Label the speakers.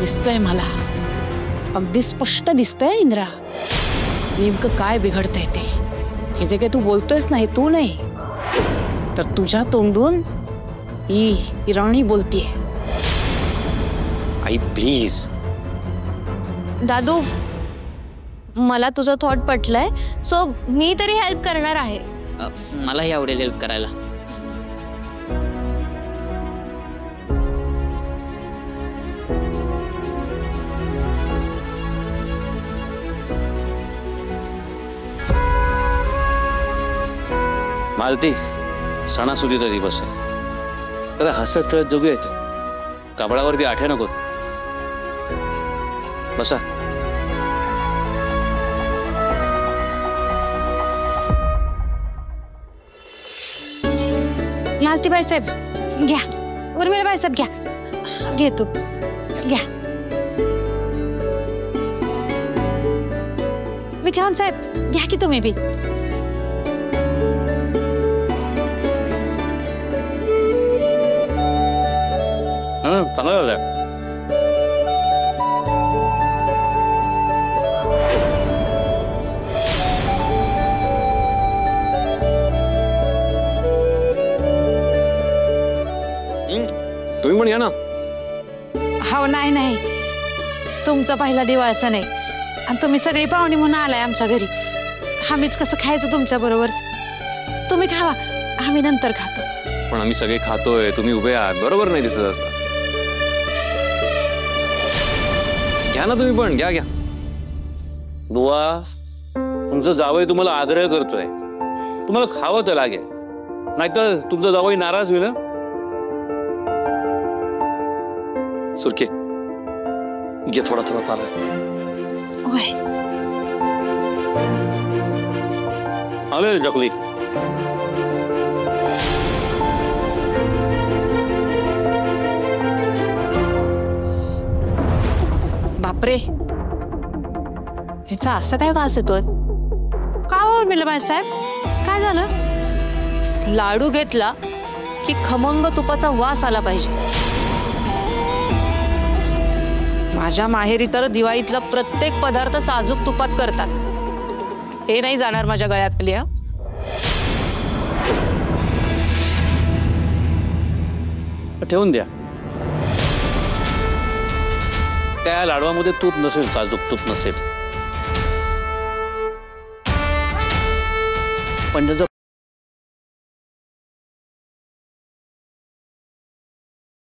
Speaker 1: दिसतंय मला, अगदी स्पष्ट दिसतंय इंद्रा, नेमकं काय बिघडतंय ते. हे जे काही तू बोलतोयस ना, हे तू नाही तर तुझ्या तोंडून ही राणी बोलतीये.
Speaker 2: आई प्लीज.
Speaker 3: दादू, मला तुझं थॉट पटलंय, सो मी तरी हेल्प करणार आहे.
Speaker 4: मलाही आवडेल हेल्प करायला.
Speaker 5: मालती, सणासुदीचा दिवस आहे, जरा हसत खेळत जगूयात. कबळावरती आठ्या नको. बसा.
Speaker 1: लास्टी बाईसाहेब घ्या, उर्मिला बाईसाहेब घ्या, घे तू घ्या. विक्रांत साहेब घ्या की तुम्ही बी.
Speaker 5: चांगलं झालं. तुम्ही पण या ना.
Speaker 1: हो नाही नाही, तुमचा पहिला दिवाळसा नाही आणि तुम्ही सगळी पाहुणी म्हणून आलाय आमच्या घरी. आम्हीच कसं खायचं तुमच्या बरोबर. तुम्ही खावा, आम्ही नंतर खातो.
Speaker 5: पण आम्ही सगळे खातोय, तुम्ही उभे आहात, बरोबर नाही दिसत असं. घ्या ना तुम्ही पण, घ्या घ्या. बुवा, तुमचं जावई तुम्हाला आग्रह करतोय, तुम्हाला खावं तर लागेल, नाहीतर तुमचं जावई नाराज होईल.
Speaker 2: सुरके घे थोडा थोडा फार.
Speaker 5: आले जगली.
Speaker 1: बापरे, ह्याचा असं काय वास येतोय? का उर्मिला बाईसाहेब, काय झालं?
Speaker 3: लाडू घेतला की खमंग तुपाचा वास आला पाहिजे. माझ्या माहेरी तर दिवाळीतला प्रत्येक पदार्थ साजूक तुपात करतात. हे नाही जाणार माझ्या गळ्यातली.
Speaker 5: ठेवून द्या. त्या लाडवामध्ये तूप नसेल, साजूक तूप नसेल, पण त्याचं